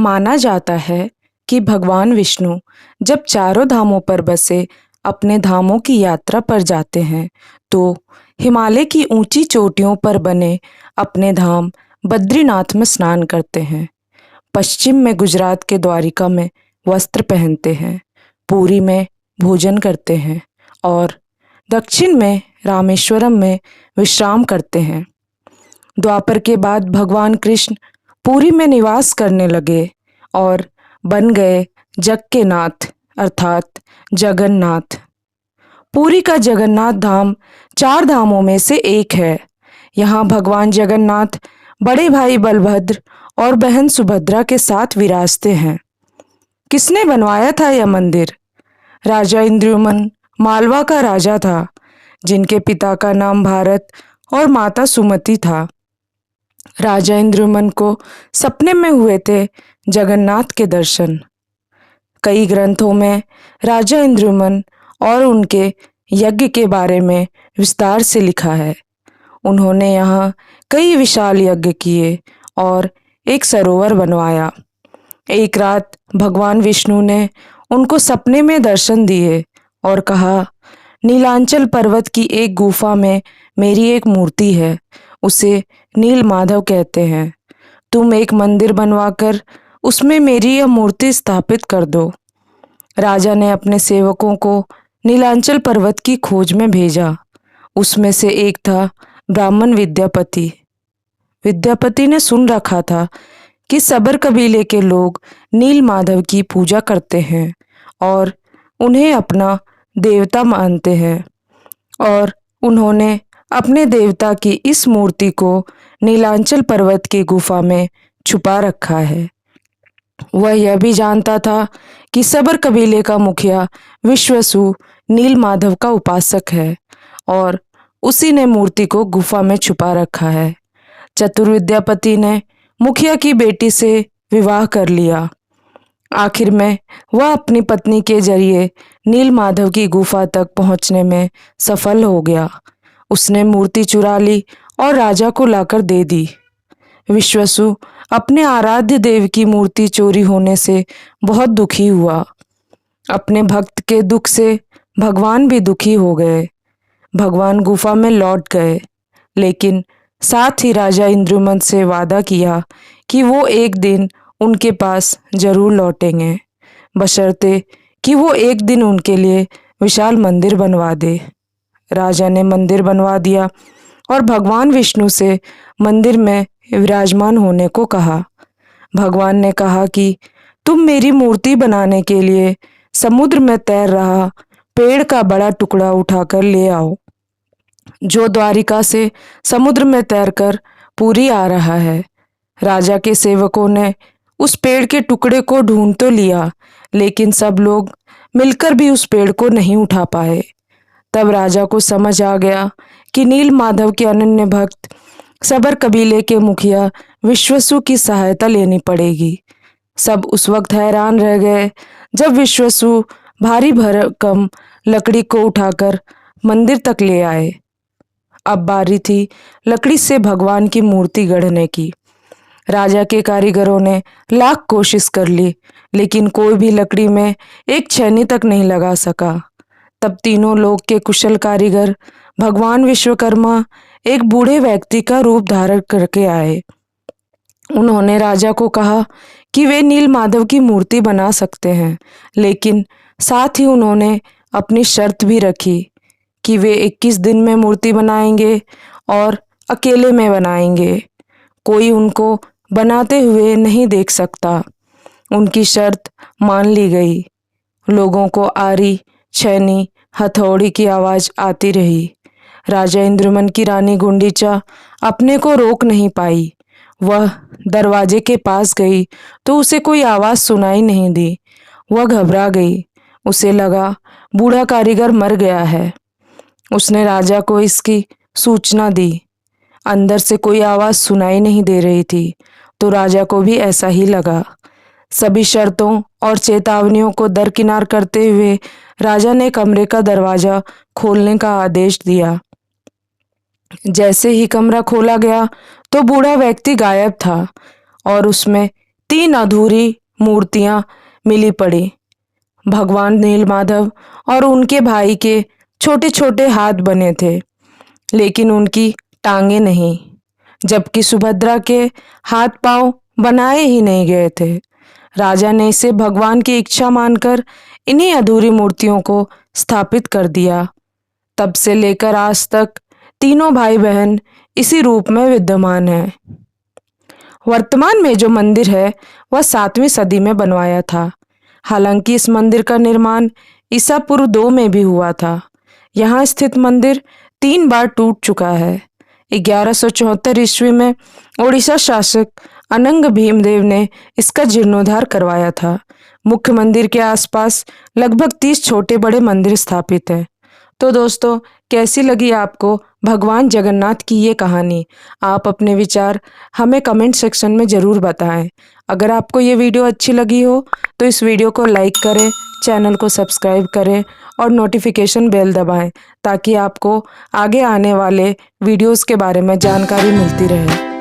माना जाता है कि भगवान विष्णु जब चारों धामों पर बसे अपने धामों की यात्रा पर जाते हैं तो हिमालय की ऊंची चोटियों पर बने अपने धाम बद्रीनाथ में स्नान करते हैं। पश्चिम में गुजरात के द्वारिका में वस्त्र पहनते हैं, पुरी में भोजन करते हैं और दक्षिण में रामेश्वरम में विश्राम करते हैं। द्वापर के बाद भगवान कृष्ण पुरी में निवास करने लगे और बन गए जग के नाथ अर्थात जगन्नाथ। पुरी का जगन्नाथ धाम चार धामों में से एक है। यहाँ भगवान जगन्नाथ बड़े भाई बलभद्र और बहन सुभद्रा के साथ विराजते हैं। किसने बनवाया था यह मंदिर? राजा इंद्रुमन मालवा का राजा था, जिनके पिता का नाम भारत और माता सुमति था। राजा इंद्रुमन को सपने में हुए थे जगन्नाथ के दर्शन। कई ग्रंथों में राजा इंद्रुमन और उनके यज्ञ के बारे में विस्तार से लिखा है। उन्होंने यहाँ कई विशाल यज्ञ किए और एक सरोवर बनवाया। एक रात भगवान विष्णु ने उनको सपने में दर्शन दिए और कहा, नीलांचल पर्वत की एक गुफा में मेरी एक मूर्ति है, उसे नील माधव कहते हैं। तुम एक मंदिर बनवाकर उसमें मेरी यह मूर्ति स्थापित कर दो। राजा ने अपने सेवकों को नीलांचल पर्वत की खोज में भेजा। उसमें से एक था ब्राह्मण विद्यापति। विद्यापति ने सुन रखा था कि सबर कबीले के लोग नील माधव की पूजा करते हैं और उन्हें अपना देवता मानते हैं, और उन्होंने अपने देवता की इस मूर्ति को नीलांचल पर्वत की गुफा में छुपा रखा है। वह यह भी जानता था कि सबर कबीले का मुखिया विश्वसु नील माधव का उपासक है और उसी ने मूर्ति को गुफा में छुपा रखा है। चतुर विद्यापति ने मुखिया की बेटी से विवाह कर लिया। आखिर में वह अपनी पत्नी के जरिए नील माधव की गुफा तक पहुंचने में सफल हो गया। उसने मूर्ति चुरा ली और राजा को लाकर दे दी। विश्वसु अपने आराध्य देव की मूर्ति चोरी होने से बहुत दुखी हुआ। अपने भक्त के दुख से भगवान भी दुखी हो गए। भगवान गुफा में लौट गए, लेकिन साथ ही राजा इंद्रुमन से वादा किया कि वो एक दिन उनके पास जरूर लौटेंगे, बशर्ते कि वो एक दिन उनके लिए विशाल मंदिर बनवा दे। राजा ने मंदिर बनवा दिया और भगवान विष्णु से मंदिर में विराजमान होने को कहा। भगवान ने कहा कि तुम मेरी मूर्ति बनाने के लिए समुद्र में तैर रहा पेड़ का बड़ा टुकड़ा उठाकर ले आओ, जो द्वारिका से समुद्र में तैरकर पुरी आ रहा है। राजा के सेवकों ने उस पेड़ के टुकड़े को ढूंढ तो लिया, लेकिन सब लोग मिलकर भी उस पेड़ को नहीं उठा पाए। तब राजा को समझ आ गया कि नील माधव के अनन्य भक्त सबर कबीले के मुखिया विश्वसु की सहायता लेनी पड़ेगी। सब उस वक्त हैरान रह गए जब विश्वसु भारी भरकम लकड़ी को उठाकर मंदिर तक ले आए। अब बारी थी लकड़ी से भगवान की मूर्ति गढ़ने की। राजा के कारीगरों ने लाख कोशिश कर ली, लेकिन कोई भी लकड़ी में एक छेनी तक नहीं लगा सका। तब तीनों लोक के कुशल कारीगर भगवान विश्वकर्मा एक बूढ़े व्यक्ति का रूप धारण करके आए। उन्होंने राजा को कहा कि वे नील माधव की मूर्ति बना सकते हैं, लेकिन साथ ही उन्होंने अपनी शर्त भी रखी कि वे 21 दिन में मूर्ति बनाएंगे और अकेले में बनाएंगे। कोई उनको बनाते हुए नहीं देख सकता। उनकी शर्त मान ली गई। लोगों को आरी, छेनी, हथौड़ी की आवाज आती रही। राजा इंद्रुमन की रानी गुंडीचा अपने को रोक नहीं पाई। वह दरवाजे के पास गई तो उसे कोई आवाज सुनाई नहीं दी। वह घबरा गई। उसे लगा बूढ़ा कारीगर मर गया है। उसने राजा को इसकी सूचना दी। अंदर से कोई आवाज सुनाई नहीं दे रही थी, तो राजा को भी ऐसा ही लगा। सभी शर्तों और चेतावनियों को दरकिनार करते हुए राजा ने कमरे का दरवाजा खोलने का आदेश दिया। जैसे ही कमरा खोला गया तो बूढ़ा व्यक्ति गायब था और उसमें 3 अधूरी मूर्तियां मिली पड़ी। भगवान नीलमाधव और उनके भाई के छोटे छोटे हाथ बने थे, लेकिन उनकी टांगे नहीं, जबकि सुभद्रा के हाथ पांव बनाए ही नहीं गए थे। राजा ने इसे भगवान की इच्छा मानकर इन्हीं अधूरी मूर्तियों को स्थापित कर दिया। तब से लेकर आज तक तीनों भाई बहन इसी रूप में विद्यमान हैं। वर्तमान में जो मंदिर है वह 7वीं सदी में बनवाया था। हालांकि इस मंदिर का निर्माण ईसा पूर्व 2 में भी हुआ था। यहाँ स्थित मंदिर 3 बार टूट चुका है। 1174 ईस्वी में ओडिशा शासक अनंग भीमदेव ने इसका जीर्णोद्धार करवाया था। मुख्य मंदिर के आसपास लगभग 30 छोटे बड़े मंदिर स्थापित हैं। तो दोस्तों, कैसी लगी आपको भगवान जगन्नाथ की ये कहानी? आप अपने विचार हमें कमेंट सेक्शन में ज़रूर बताएं। अगर आपको ये वीडियो अच्छी लगी हो तो इस वीडियो को लाइक करें, चैनल को सब्सक्राइब करें और नोटिफिकेशन बेल दबाएं, ताकि आपको आगे आने वाले वीडियोस के बारे में जानकारी मिलती रहे।